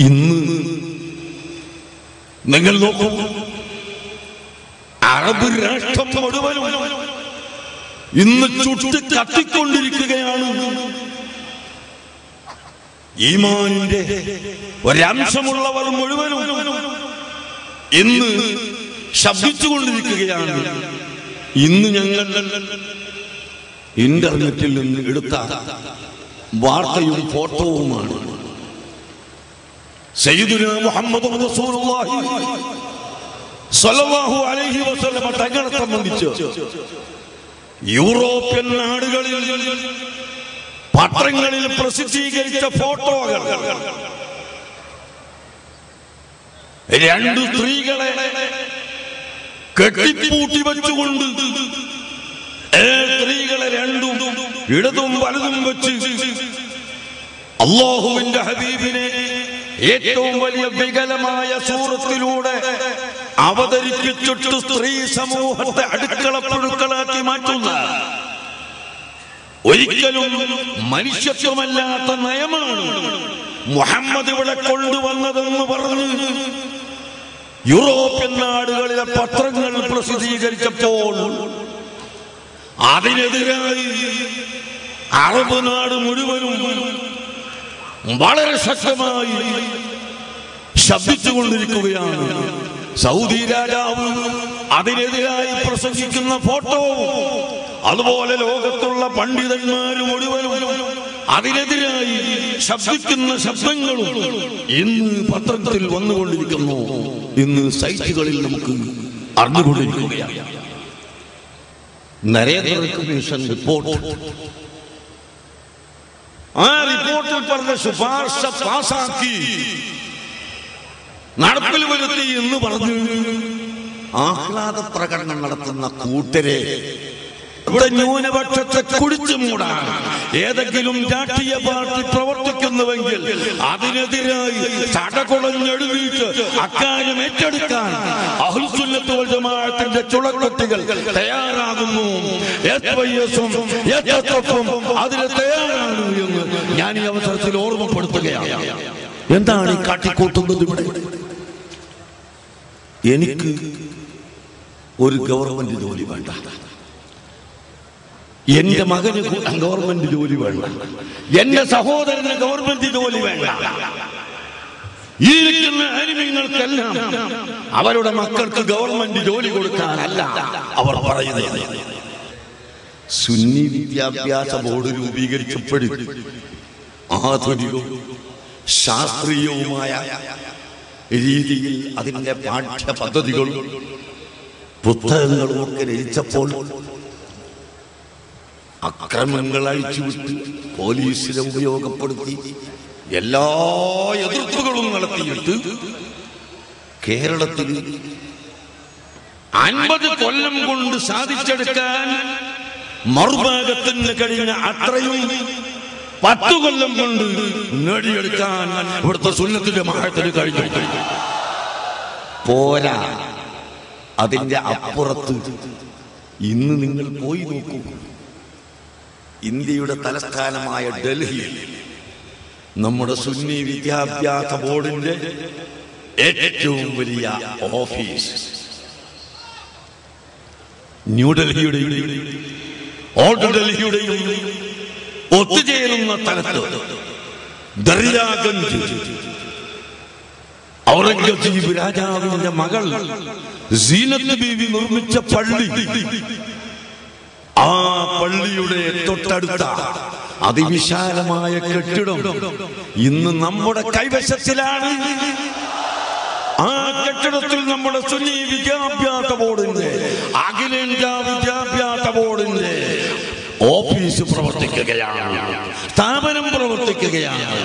ഇന്ന് നിങ്ങൾ നോക്കൂ, അറബ് രാഷ്ട്രം മുഴുവനും ഇന്ന് ചുട്ട് കത്തിക്കൊണ്ടിരിക്കുകയാണ്. ഈമാനിന്റെ ഒരംശമുള്ളവർ മുഴുവനും ഇന്ന് ശബ്ദിച്ചുകൊണ്ടിരിക്കുകയാണ്. ഇന്ന് ഞങ്ങൾ ഇന്റർനെറ്റിൽ നിന്ന് എടുത്ത വാർത്തയും ഫോട്ടോവുമാണ്. സയ്യിദുനാ മുഹമ്മദ് റസൂലുള്ളാഹി സ്വല്ലല്ലാഹു അലൈഹി വസല്ലം തങ്ങളെ സംബന്ധിച്ച് യൂറോപ്യൻ നാടുകളിൽ പത്രങ്ങളിൽ പ്രസിദ്ധീകരിച്ച ഫോട്ടോകൾ, രണ്ട് സ്ത്രീകളെ കെട്ടിപ്പൂട്ടി വെച്ചുകൊണ്ട് സ്ത്രീകളെ രണ്ടും ഇടതും വലതും വെച്ച് അല്ലാഹുവിന്റെ ഹബീബിനെ ഏറ്റവും വലിയ വികലമായ സൂറത്തിലൂടെ അവതരിപ്പിച്ചിട്ട് സ്ത്രീ സമൂഹത്തെ അടുക്കളപ്പുഴുക്കളാക്കി മാറ്റുന്ന ഒരിക്കലും മനുഷ്യത്വമല്ലാത്ത നയമാണ് മുഹമ്മദ് ഇവിടെ കൊണ്ടുവന്നതെന്ന് പറഞ്ഞ് യൂറോപ്യൻ നാടുകളിലെ പത്രങ്ങൾ പ്രസിദ്ധീകരിച്ചപ്പോൾ അതിനെതിരായി അറബ് നാട് മുഴുവനും വളരെ ശക്തമായി ശബ്ദിച്ചുകൊണ്ടിരിക്കുകയാണ്. സൗദി രാജാവ് അതിനെതിരായി പ്രസംഗിക്കുന്ന ഫോട്ടോ, അതുപോലെ ലോകത്തുള്ള പണ്ഡിതന്മാര് മുഴുവനും അതിനെതിരായി ശബ്ദിക്കുന്ന ശബ്ദങ്ങളും ഇന്ന് പത്രത്തിൽ വന്നുകൊണ്ടിരിക്കുന്നു. ഇന്ന് സൈറ്റുകളിൽ നമുക്ക് അറിഞ്ഞുകൊണ്ടിരിക്കുകയാണ്. നരേന്ദ്ര കമ്മീഷൻ റിപ്പോർട്ട്, ആ റിപ്പോർട്ടിൽ പറഞ്ഞ ശുപാർശ പാസാക്കി നടപ്പിൽ വരുത്തി എന്ന് പറഞ്ഞു ആഹ്ലാദ പ്രകടനം നടത്തുന്ന കൂട്ടരെ ഇവിടെ ന്യൂനപക്ഷത്തെ കുടിച്ചു മൂടാൻ ഏതെങ്കിലും രാഷ്ട്രീയ പാർട്ടി പ്രവർത്തിക്കുന്നുവെങ്കിൽ അതിനെതിരായി ചടകുളഞ്ഞെഴുതിയിട്ട് അക്കാര്യം ഏറ്റെടുക്കാൻ അഹ്ലുസുന്നത്ത് വൽ ജമാഅത്തിന്റെ ചുളക്കട്ടികൾ തയ്യാറാകുന്നു. അതിന് തയ്യാറാണ് എന്ന് ഞാൻ ഈ അവസരത്തിൽ ഓർമ്മപ്പെടുത്തുകയാണ്. എന്താണ് ഈ കാട്ടിക്കൂട്ടുന്നത്? ഇവിടെ എനിക്ക് ഒരു ഗവൺമെന്റ് ജോലി വേണ്ട, എന്റെ മകന് ഗവൺമെന്റ് ജോലി വേണ്ട, എന്റെ സഹോദരന് ഗവൺമെന്റ് ജോലി വേണ്ട. ഈ ഇരിക്കുന്ന അനിമയങ്ങൾക്കെല്ലാം അവരുടെ മക്കൾക്ക് ഗവൺമെന്റ് ജോലി കൊടുക്കാനല്ല അവർ പറയുന്നത്. സുന്നി വിദ്യാഭ്യാസ ബോർഡ് രൂപീകരിച്ചപ്പോഴും ആധുനികവും ശാസ്ത്രീയവുമായ രീതിയിൽ അതിന്റെ പാഠ്യ പദ്ധതികളും പുസ്തകങ്ങളും ഒക്കെ രചിച്ചപ്പോൾ അക്രമങ്ങൾ അഴിച്ചുവിട്ട് പോലീസിനെ ഉപയോഗപ്പെടുത്തി എല്ലാ എതിർപ്പുകളും നടത്തിയിട്ട് കേരളത്തിൽ 50 കൊല്ലം കൊണ്ട് സാധിച്ചെടുക്കാൻ മറുഭാഗത്തിന് കഴിഞ്ഞ അത്രയും 10 കൊല്ലം കൊണ്ട് നേടിയെടുക്കാൻ ഇവിടുത്തെ സുന്നത്തിന്റെ മഹത്തിന് കഴിഞ്ഞു. പോരാ, അതിന്റെ അപ്പുറത്ത് ഇന്ന് നിങ്ങൾ പോയി നോക്കൂ. ഇന്ത്യയുടെ തലസ്ഥാനമായ ഡൽഹിയിൽ നമ്മുടെ സുന്നി വിദ്യാഭ്യാസ ബോർഡിന്റെ ഏറ്റവും വലിയ ഓഫീസ് ന്യൂഡൽഹിയുടെയും ഓൾഡ് ഡൽഹിയുടെയും ഒത്തുചേരുന്ന സ്ഥലത്ത് ദറിയാഗഞ്ച് ഔറംഗസീബ് രാജാവിന്റെ മകൾ സീനത്ത് ബീവി നിർമ്മിച്ച പള്ളി, ആ പള്ളിയുടെ തൊട്ടടുത്ത അതിവിശാലമായ കെട്ടിടം ഇന്ന് നമ്മുടെ കൈവശത്തിലാണ്. ആ കെട്ടിടത്തിൽ നമ്മുടെ സുന്നി വിദ്യാഭ്യാസ ബോർഡിന്റെ അഖിലേന്ത്യാ വിദ്യാഭ്യാസ ബോർഡിന്റെ ഓഫീസ് പ്രവർത്തിക്കുകയാണ്, സ്ഥാപനം പ്രവർത്തിക്കുകയാണ്.